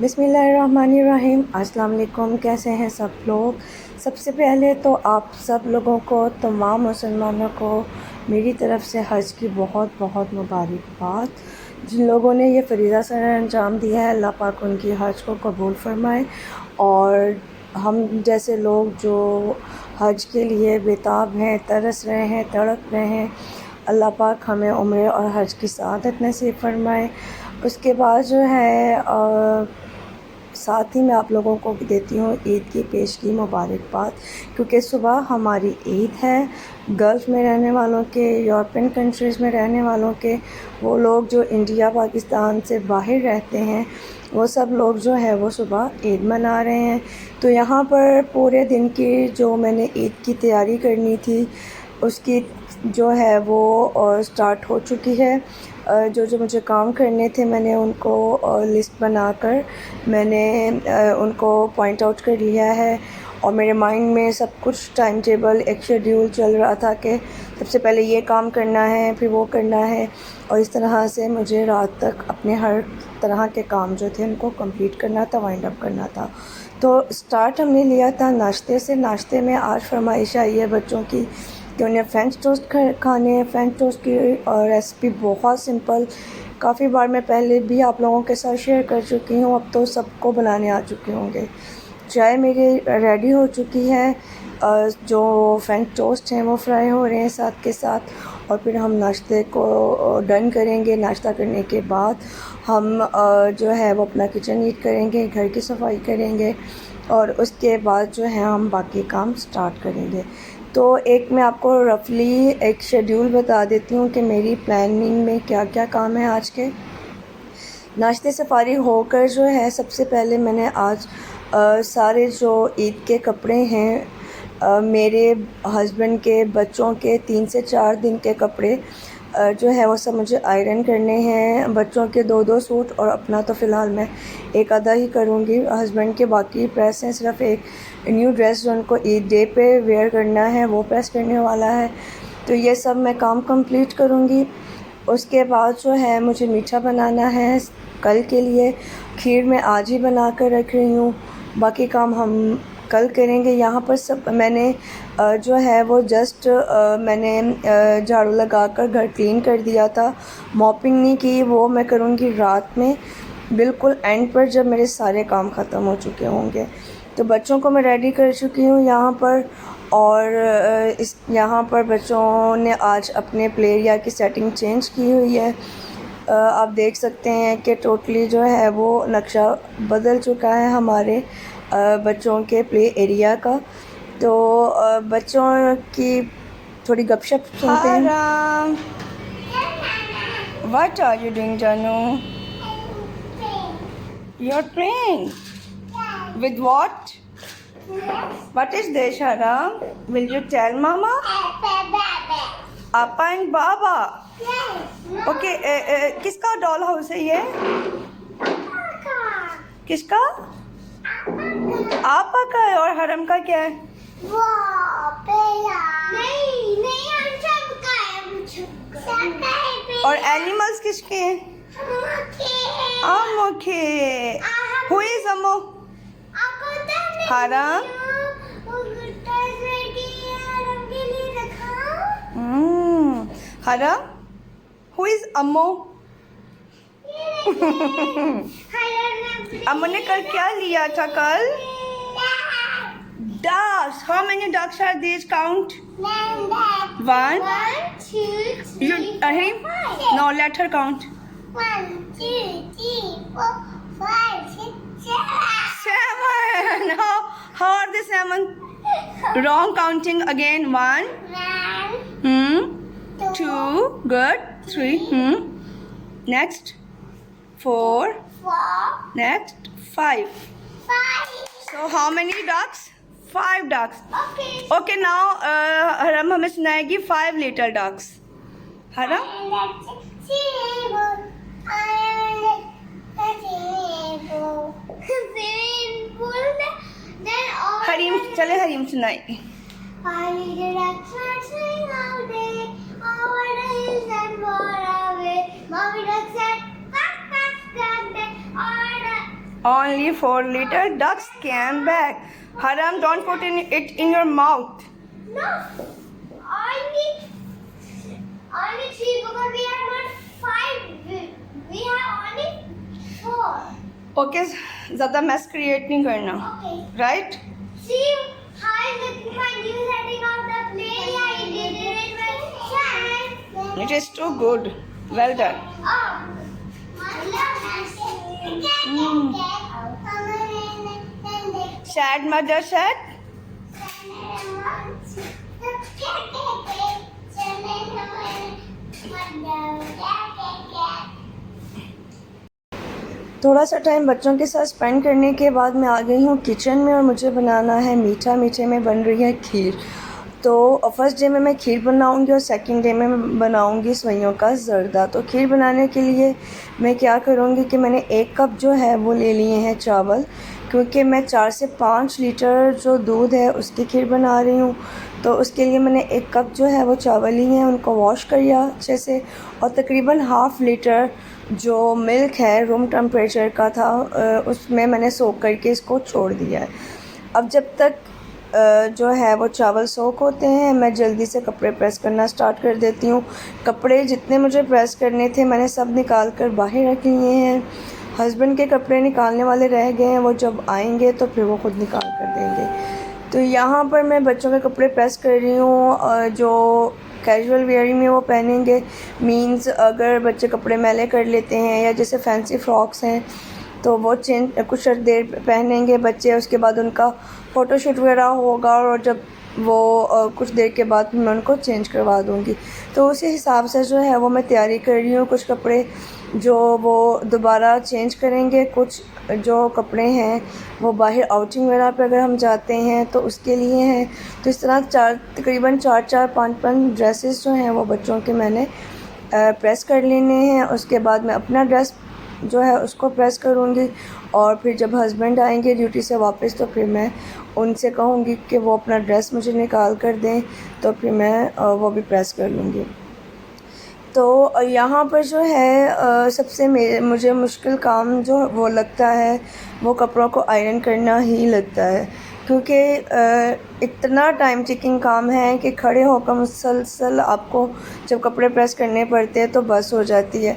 बिस्मिल्लाहिर्रहमानिर्रहीम। अस्सलाम वालेकुम। कैसे हैं सब लोग? सबसे पहले तो आप सब लोगों को, तमाम मुसलमानों को मेरी तरफ़ से हज की बहुत बहुत मुबारकबाद। जिन लोगों ने ये फ़रीज़ा सर अंजाम दिया है, अल्लाह पाक उनकी हज को कबूल फ़रमाए। और हम जैसे लोग जो हज के लिए बेताब हैं, तरस रहे हैं, तड़प रहे हैं, अल्लाह पाक हमें उम्र और हज की सआदत नसीब फ़रमाए। उसके बाद जो है साथ ही मैं आप लोगों को भी देती हूँ ईद की पेश की मुबारकबाद, क्योंकि सुबह हमारी ईद है। गल्फ़ में रहने वालों के, यूरोपियन कंट्रीज़ में रहने वालों के, वो लोग जो इंडिया पाकिस्तान से बाहर रहते हैं, वो सब लोग जो है वो सुबह ईद मना रहे हैं। तो यहाँ पर पूरे दिन की जो मैंने ईद की तैयारी करनी थी, उसकी जो है वो स्टार्ट हो चुकी है। जो जो मुझे काम करने थे, मैंने उनको लिस्ट बनाकर मैंने उनको पॉइंट आउट कर लिया है। और मेरे माइंड में सब कुछ टाइम टेबल, एक शेड्यूल चल रहा था कि सबसे पहले ये काम करना है, फिर वो करना है। और इस तरह से मुझे रात तक अपने हर तरह के काम जो थे उनको कंप्लीट करना था, वाइंड अप करना था। तो स्टार्ट हमने लिया था नाश्ते से। नाश्ते में आज फरमाइश आई है बच्चों की कि उन्हें फ्रेंच टोस्ट खाने हैं। फ्रेंच टोस्ट की रेसिपी बहुत सिंपल, काफ़ी बार मैं पहले भी आप लोगों के साथ शेयर कर चुकी हूँ, अब तो सबको बनाने आ चुके होंगे। चाय मेरी रेडी हो चुकी है, जो फ्रेंच टोस्ट हैं वो फ्राई हो रहे हैं साथ के साथ। और फिर हम नाश्ते को डन करेंगे। नाश्ता करने के बाद हम जो है वो अपना किचन नीट करेंगे, घर की सफाई करेंगे, और उसके बाद जो है हम बाकी काम स्टार्ट करेंगे। तो एक मैं आपको रफली एक शेड्यूल बता देती हूँ कि मेरी प्लानिंग में क्या क्या काम है आज के। नाश्ते से फारिग होकर जो है सबसे पहले मैंने आज सारे जो ईद के कपड़े हैं, मेरे हस्बैंड के, बच्चों के 3 से 4 दिन के कपड़े जो है वो सब मुझे आयरन करने हैं। बच्चों के 2-2 सूट और अपना तो फ़िलहाल मैं एक आधा ही करूँगी। हस्बैंड के बाकी प्रेस हैं, सिर्फ़ एक न्यू ड्रेस जो उनको ईद डे पे वेयर करना है वो प्रेस करने वाला है। तो ये सब मैं काम कंप्लीट करूँगी। उसके बाद जो है मुझे मीठा बनाना है कल के लिए। खीर मैं आज ही बना कर रख रही हूँ, बाकी काम हम कल करेंगे। यहाँ पर सब मैंने जो है वो जस्ट मैंने झाड़ू लगाकर घर क्लीन कर दिया था, मॉपिंग नहीं की। वो मैं करूँगी रात में, बिल्कुल एंड पर जब मेरे सारे काम ख़त्म हो चुके होंगे। तो बच्चों को मैं रेडी कर चुकी हूँ यहाँ पर। और इस यहाँ पर बच्चों ने आज अपने प्ले एरिया की सेटिंग चेंज की हुई है। आप देख सकते हैं कि टोटली जो है वो नक्शा बदल चुका है हमारे बच्चों के प्ले एरिया का। तो बच्चों की थोड़ी गपशप सुनते हैं। What are you doing, Janu? You're playing. With what? What is this, Haram? Will you tell Mama? Appa and Baba. Okay. किसका डॉल हाउस है ये? किसका? आपा का है। और हरम का क्या है? वो नहीं हम सबका है। और एनिमल्स किसके हैं? अम्मू के। Who is अम्मू? हरम। हरम। Who is अम्मू? अम्मू ने कल क्या लिया था कल? Ducks. How many ducks are these? Count. 1, 2, 3, 4. No, let her count. 1, 2, 3, 4, 5, 6, 7. 7. How are the 7? Wrong counting again. 1. 2. Good. 3. Next 4. 4, Next 5. 5. So how many ducks? 5 ducks. Okay. Okay, now हरम हमें सुनाएगी 5 little ducks. हरम? हरीम चले हरीम सुनाई. Only 4 little ducks came back. Haram, don't put it in your mouth. No, only 3 because we have not 5. We have only 4. Okay, ज़्यादा mess create नहीं करना. Okay. Right? See how is looking my new setting of the play. I did it with sand. It is too good. Well done. Oh, I love Sad mother said. थोड़ा सा time बच्चों के साथ spend करने के बाद मैं आ गई हूँ किचन में और मुझे बनाना है मीठा. मीठे में बन रही है खीर. तो फर्स्ट डे में मैं खीर बनाऊंगी और सेकंड डे में बनाऊंगी सेवइयों का ज़र्दा. तो खीर बनाने के लिए मैं क्या करूँगी कि मैंने 1 कप जो है वो ले लिए हैं चावल, क्योंकि मैं 4 से 5 लीटर जो दूध है उसकी खीर बना रही हूँ. तो उसके लिए मैंने 1 कप जो है वो चावल लिए हैं, उनको वॉश किया अच्छे से, और तकरीबन ½ लीटर जो मिल्क है रूम टेम्परेचर का था उसमें मैंने सोख करके इसको छोड़ दिया है. अब जब तक जो है वो चावल सोख होते हैं मैं जल्दी से कपड़े प्रेस करना स्टार्ट कर देती हूँ. कपड़े जितने मुझे प्रेस करने थे मैंने सब निकाल कर बाहर रख लिए हैं. हस्बैंड के कपड़े निकालने वाले रह गए हैं, वो जब आएंगे तो फिर वो खुद निकाल कर देंगे. तो यहाँ पर मैं बच्चों के कपड़े प्रेस कर रही हूँ जो कैजुअल वेयरिंग में वो पहनेंगे. मींस अगर बच्चे कपड़े मैले कर लेते हैं या जैसे फैंसी फ्रॉक्स हैं तो वो कुछ देर पहनेंगे बच्चे, उसके बाद उनका फ़ोटोशूट वगैरह होगा और जब वो कुछ देर के बाद मैं उनको चेंज करवा दूँगी. तो उसी हिसाब से जो है वो मैं तैयारी कर रही हूँ. कुछ कपड़े जो वो दोबारा चेंज करेंगे, कुछ जो कपड़े हैं वो बाहर आउटिंग वगैरह पे अगर हम जाते हैं तो उसके लिए हैं. तो इस तरह तकरीबन 4-4, 5-5 ड्रेसेस जो हैं वो बच्चों के मैंने प्रेस कर लेने हैं. उसके बाद मैं अपना ड्रेस जो है उसको प्रेस करूँगी और फिर जब हस्बैंड आएंगे ड्यूटी से वापस तो फिर मैं उनसे कहूँगी कि वो अपना ड्रेस मुझे निकाल कर दें, तो फिर मैं वो भी प्रेस कर लूँगी. तो यहाँ पर जो है सबसे मुझे मुश्किल काम जो वो लगता है वो कपड़ों को आयरन करना ही लगता है, क्योंकि इतना टाइम टेकिंग काम है कि खड़े होकर मुसलसल आपको जब कपड़े प्रेस करने पड़ते हैं तो बस हो जाती है.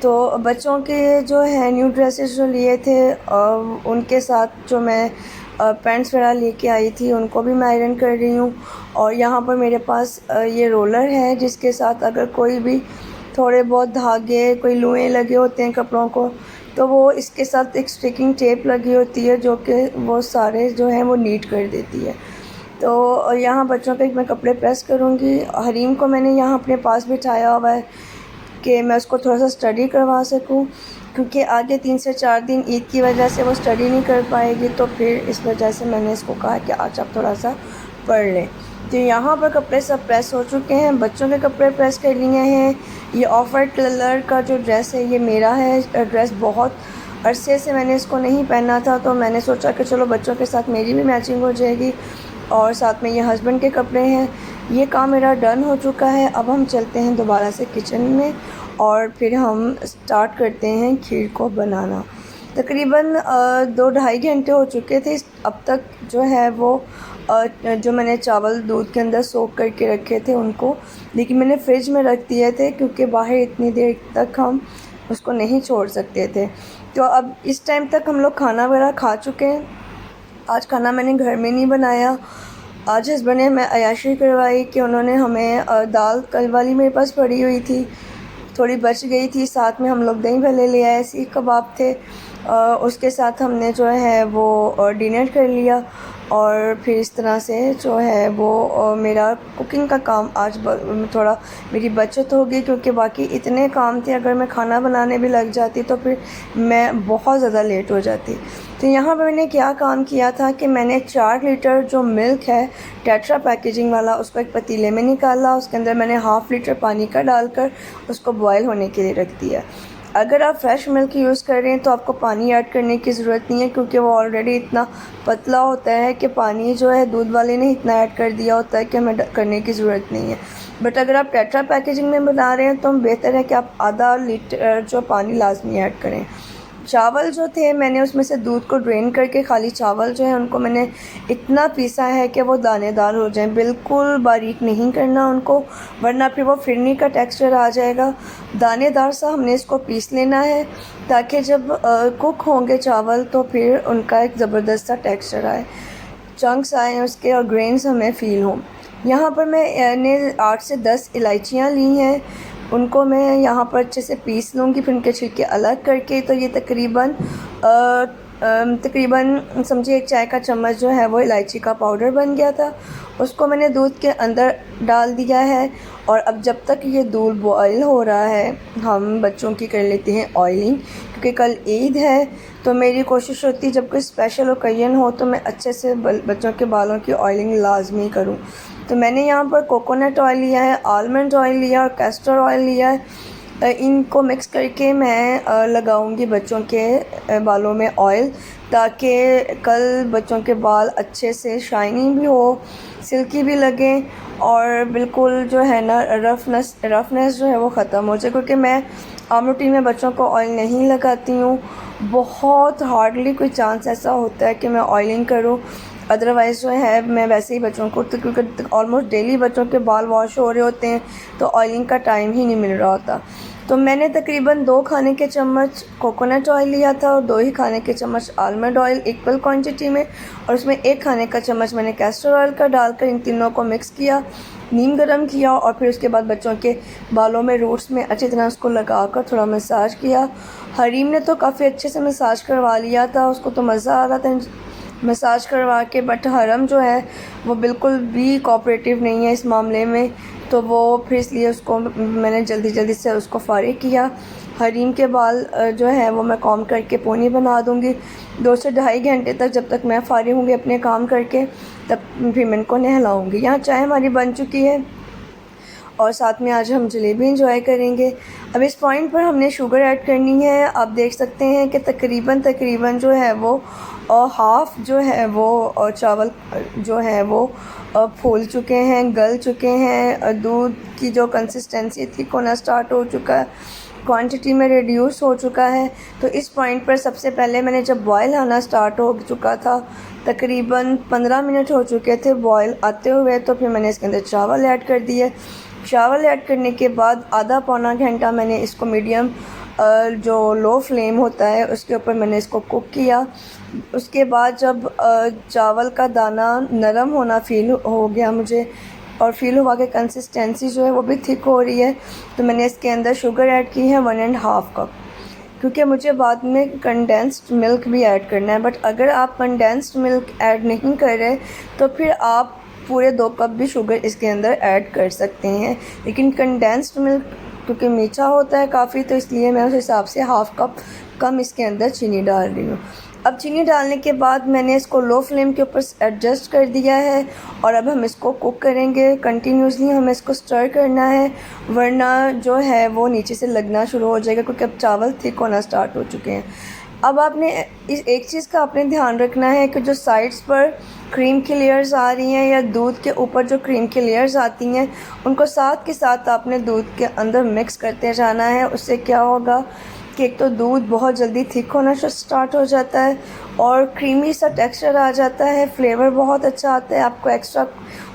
तो बच्चों के जो है न्यू ड्रेसेस जो लिए थे उनके साथ जो मैं पैंट्स वगैरह लेके आई थी उनको भी मैं आयरन कर रही हूँ. और यहाँ पर मेरे पास ये रोलर है जिसके साथ अगर कोई भी थोड़े बहुत धागे, कोई लुएँ लगे होते हैं कपड़ों को, तो वो इसके साथ एक स्टिकिंग टेप लगी होती है जो कि वो सारे जो हैं वो नीट कर देती है. तो यहाँ बच्चों के मैं कपड़े प्रेस करूँगी. हरीम को मैंने यहाँ अपने पास बिठाया हुआ है कि मैं उसको थोड़ा सा स्टडी करवा सकूं, क्योंकि आगे 3 से 4 दिन ईद की वजह से वो स्टडी नहीं कर पाएगी. तो फिर इस वजह से मैंने इसको कहा कि आज आप थोड़ा सा पढ़ लें. तो यहाँ पर कपड़े सब प्रेस हो चुके हैं. बच्चों के कपड़े प्रेस कर लिए हैं. ये ऑफ वाइट कलर का जो ड्रेस है ये मेरा है. ड्रेस बहुत अरसे से मैंने इसको नहीं पहना था, तो मैंने सोचा कि चलो बच्चों के साथ मेरी भी मैचिंग हो जाएगी. और साथ में ये हस्बैंड के कपड़े हैं. ये काम मेरा डन हो चुका है. अब हम चलते हैं दोबारा से किचन में और फिर हम स्टार्ट करते हैं खीर को बनाना. तकरीबन 2-2.5 घंटे हो चुके थे अब तक जो है वो जो मैंने चावल दूध के अंदर सोख करके रखे थे उनको, लेकिन मैंने फ्रिज में रख दिए थे क्योंकि बाहर इतनी देर तक हम उसको नहीं छोड़ सकते थे. तो अब इस टाइम तक हम लोग खाना वगैरह खा चुके हैं. आज खाना मैंने घर में नहीं बनाया. आज हस्बैंड ने मैं अयाशी करवाई कि उन्होंने हमें दाल कल वाली मेरे पास पड़ी हुई थी, थोड़ी बच गई थी. साथ में हम लोग दही भल्ले ले आए, सीख कबाब थे, उसके साथ हमने जो है वो डिनर कर लिया. और फिर इस तरह से जो है वो मेरा कुकिंग का काम आज थोड़ा मेरी बचत होगी, क्योंकि बाकी इतने काम थे, अगर मैं खाना बनाने भी लग जाती तो फिर मैं बहुत ज़्यादा लेट हो जाती। तो यहाँ पर मैंने क्या काम किया था कि मैंने 4 लीटर जो मिल्क है टेट्रा पैकेजिंग वाला, उसको एक पतीले में निकाला, उसके अंदर मैंने ½ लीटर पानी का डालकर उसको बॉयल होने के लिए रख दिया। अगर आप फ्रेश मिल्क यूज़ कर रहे हैं तो आपको पानी ऐड करने की ज़रूरत नहीं है, क्योंकि वो ऑलरेडी इतना पतला होता है कि पानी जो है दूध वाले ने इतना ऐड कर दिया होता है कि हमें करने की ज़रूरत नहीं है। बट अगर आप टेट्रा पैकेजिंग में बना रहे हैं तो बेहतर है कि आप आधा लीटर जो पानी लाजमी ऐड करें। चावल जो थे मैंने उसमें से दूध को ड्रेन करके खाली चावल जो है उनको मैंने इतना पीसा है कि वो दानेदार हो जाएं, बिल्कुल बारीक नहीं करना उनको, वरना फिर वो फिरनी का टेक्सचर आ जाएगा। दानेदार सा हमने इसको पीस लेना है ताकि जब कुक होंगे चावल तो फिर उनका एक ज़बरदस्त सा टेक्सचर आए, चंक्स आए उसके और ग्रेन्स हमें फ़ील हों। यहाँ पर मैंने 8 से 10 इलायचियाँ ली हैं, उनको मैं यहाँ पर अच्छे से पीस लूँगी, फिर उनके छिलके अलग करके। तो ये तकरीबन समझिए 1 चाय का चम्मच जो है वो इलायची का पाउडर बन गया था। उसको मैंने दूध के अंदर डाल दिया है और अब जब तक ये दूध बॉयल हो रहा है हम बच्चों की कर लेते हैं ऑयलिंग, क्योंकि कल ईद है तो मेरी कोशिश होती है जब कोई स्पेशल ओकेजन हो तो मैं अच्छे से बच्चों के बालों की ऑयलिंग लाजमी करूँ। तो मैंने यहाँ पर कोकोनट ऑयल लिया है, आलमंड ऑयल लिया और कैस्टर ऑयल लिया है। इनको मिक्स करके मैं लगाऊंगी बच्चों के बालों में ऑयल, ताकि कल बच्चों के बाल अच्छे से शाइनिंग भी हो, सिल्की भी लगे और बिल्कुल जो है ना रफनेस जो है वो ख़त्म हो जाए। क्योंकि मैं आम रूटीन में बच्चों को ऑयल नहीं लगाती हूँ, बहुत हार्डली कोई चांस ऐसा होता है कि मैं ऑयलिंग करूँ, अदरवाइज़ जो है मैं वैसे ही बच्चों को, तो क्योंकि ऑलमोस्ट डेली बच्चों के बाल वॉश हो रहे होते हैं तो ऑयलिंग का टाइम ही नहीं मिल रहा होता। तो मैंने तकरीबन 2 खाने के चम्मच कोकोनट ऑयल लिया था और 2 ही खाने के चम्मच आलमंड ऑयल इक्वल क्वांटिटी में, और उसमें 1 खाने का चम्मच मैंने कैस्टर ऑयल का डालकर इन तीनों को मिक्स किया, नीम गरम किया और फिर उसके बाद बच्चों के बालों में रूट्स में अच्छी तरह उसको लगाकर थोड़ा मसाज किया। हरीम ने तो काफ़ी अच्छे से मसाज करवा लिया था, उसको तो मज़ा आ रहा था मसाज करवा के, बट हरम जो है वो बिल्कुल भी कोऑपरेटिव नहीं है इस मामले में, तो वो फिर इसलिए उसको मैंने जल्दी से उसको फारिग किया। हरीम के बाल जो है वो मैं कॉम करके पोनी बना दूँगी 2 से ढाई घंटे तक, जब तक मैं फारिग होंगी अपने काम करके तब फिर मैं इनको नहलाऊँगी। यहाँ चाय हमारी बन चुकी है और साथ में आज हम जलेबी इंजॉय करेंगे। अब इस पॉइंट पर हमने शुगर ऐड करनी है। आप देख सकते हैं कि तकरीबन जो है वो हाफ़ जो है वो चावल जो है वो फूल चुके हैं, गल चुके हैं, दूध की जो कंसिस्टेंसी थिक होना स्टार्ट हो चुका है, क्वांटिटी में रिड्यूस हो चुका है। तो इस पॉइंट पर सबसे पहले मैंने जब बॉयल आना स्टार्ट हो चुका था, तकरीबन 15 मिनट हो चुके थे बॉयल आते हुए, तो फिर मैंने इसके अंदर चावल ऐड कर दिए। चावल ऐड करने के बाद आधा पौना घंटा मैंने इसको मीडियम जो लो फ्लेम होता है उसके ऊपर मैंने इसको कुक किया। उसके बाद जब चावल का दाना नरम होना फ़ील हो गया मुझे और फ़ील हुआ कि कंसिस्टेंसी जो है वो भी थिक हो रही है, तो मैंने इसके अंदर शुगर ऐड की है 1.5 कप, क्योंकि मुझे बाद में कंडेंस्ड मिल्क भी ऐड करना है। बट अगर आप कंडेंस्ड मिल्क ऐड नहीं कर रहे तो फिर आप पूरे 2 कप भी शुगर इसके अंदर ऐड कर सकते हैं, लेकिन कंडेंस्ड मिल्क क्योंकि मीठा होता है काफ़ी, तो इसलिए मैं उस हिसाब से ½ कप कम इसके अंदर चीनी डाल रही हूँ। अब चीनी डालने के बाद मैंने इसको लो फ्लेम के ऊपर एडजस्ट कर दिया है और अब हम इसको कुक करेंगे। कंटिन्यूसली हमें इसको स्टर करना है, वरना जो है वो नीचे से लगना शुरू हो जाएगा, क्योंकि अब चावल थिक होना स्टार्ट हो चुके हैं। अब आपने इस एक चीज़ का आपने ध्यान रखना है कि जो साइड्स पर क्रीम की लेयर्स आ रही हैं या दूध के ऊपर जो क्रीम की लेयर्स आती हैं, उनको साथ के साथ आपने दूध के अंदर मिक्स करते जाना है। उससे क्या होगा कि एक तो दूध बहुत जल्दी थिक होना स्टार्ट हो जाता है और क्रीमी सा टेक्सचर आ जाता है, फ्लेवर बहुत अच्छा आता है। आपको एक्स्ट्रा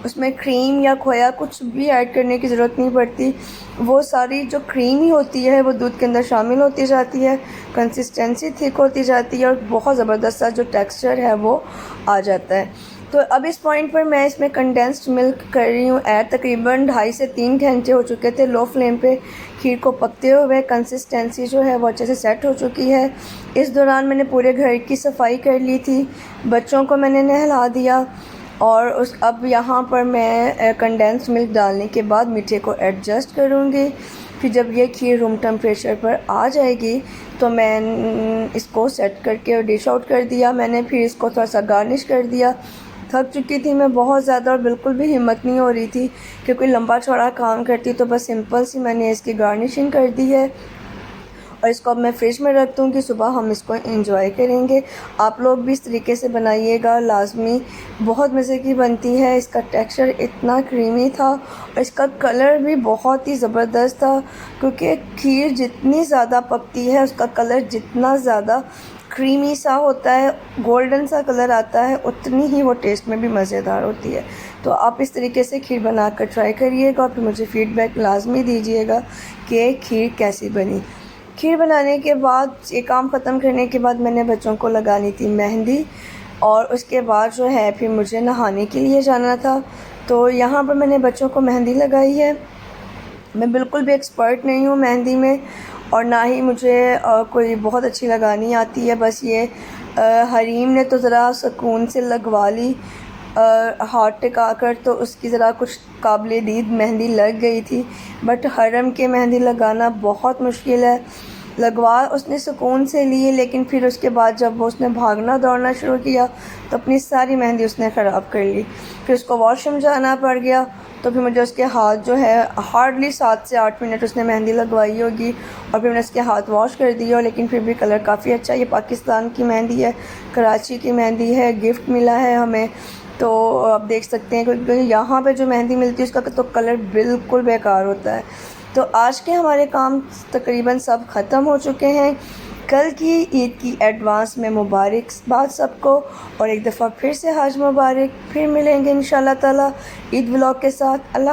उसमें क्रीम या खोया कुछ भी ऐड करने की ज़रूरत नहीं पड़ती, वो सारी जो क्रीम ही होती है वो दूध के अंदर शामिल होती जाती है, कंसिस्टेंसी थिक होती जाती है और बहुत ज़बरदस्त सा जो टेक्सचर है वो आ जाता है। तो अब इस पॉइंट पर मैं इसमें कंडेंस्ड मिल्क कर रही हूँ ऐड। तकरीबन 2.5 से 3 घंटे हो चुके थे लो फ्लेम पे खीर को पकते हुए। कंसिस्टेंसी जो है वो अच्छे से सेट हो चुकी है। इस दौरान मैंने पूरे घर की सफाई कर ली थी, बच्चों को मैंने नहला दिया और अब यहाँ पर मैं कंडेंस्ड मिल्क डालने के बाद मीठे को एडजस्ट करूँगी। फिर जब ये खीर रूम टेम्परेचर पर आ जाएगी तो मैं इसको सेट करके और डिश आउट कर दिया मैंने। फिर इसको थोड़ा सा गार्निश कर दिया। थक चुकी थी मैं बहुत ज़्यादा और बिल्कुल भी हिम्मत नहीं हो रही थी कि कोई लंबा चौड़ा काम करती, तो बस सिंपल सी मैंने इसकी गार्निशिंग कर दी है और इसको अब मैं फ्रिज में रख दूँगी। सुबह हम इसको एंजॉय करेंगे। आप लोग भी इस तरीके से बनाइएगा लाजमी, बहुत मज़े की बनती है। इसका टेक्सचर इतना क्रीमी था और इसका कलर भी बहुत ही ज़बरदस्त था, क्योंकि खीर जितनी ज़्यादा पकती है उसका कलर जितना ज़्यादा क्रीमी सा होता है, गोल्डन सा कलर आता है, उतनी ही वो टेस्ट में भी मज़ेदार होती है। तो आप इस तरीके से खीर बनाकर ट्राई करिएगा और फिर मुझे फ़ीडबैक लाजमी दीजिएगा कि खीर कैसी बनी। खीर बनाने के बाद ये काम ख़त्म करने के बाद मैंने बच्चों को लगानी थी मेहंदी और उसके बाद जो है फिर मुझे नहाने के लिए जाना था। तो यहाँ पर मैंने बच्चों को मेहंदी लगाई है। मैं बिल्कुल भी एक्सपर्ट नहीं हूँ मेहंदी में और ना ही मुझे कोई बहुत अच्छी लगानी आती है। बस ये हरीम ने तो ज़रा सुकून से लगवा ली हाथ टिका कर, तो उसकी ज़रा कुछ काबिल दीद मेहंदी लग गई थी। बट हरम के मेहंदी लगाना बहुत मुश्किल है। लगवा उसने सुकून से लिए, लेकिन फिर उसके बाद जब वो उसने भागना दौड़ना शुरू किया तो अपनी सारी मेहंदी उसने ख़राब कर ली। फिर उसको वॉशरूम जाना पड़ गया। तो फिर मुझे उसके हाथ जो है हार्डली 7 से 8 मिनट उसने मेहंदी लगवाई होगी और फिर मैंने उसके हाथ वॉश कर दिए और लेकिन फिर भी कलर काफ़ी अच्छा। ये पाकिस्तान की मेहंदी है, कराची की मेहंदी है, गिफ्ट मिला है हमें। तो आप देख सकते हैं क्योंकि यहाँ पे जो मेहंदी मिलती है उसका तो कलर बिल्कुल बेकार होता है। तो आज के हमारे काम तकरीबन सब ख़त्म हो चुके हैं। कल की ईद की एडवांस में मुबारकबाद सबको और एक दफ़ा फिर से हज मुबारक। फिर मिलेंगे इंशाल्लाह ताला ईद व्लॉग के साथ। अल्लाह।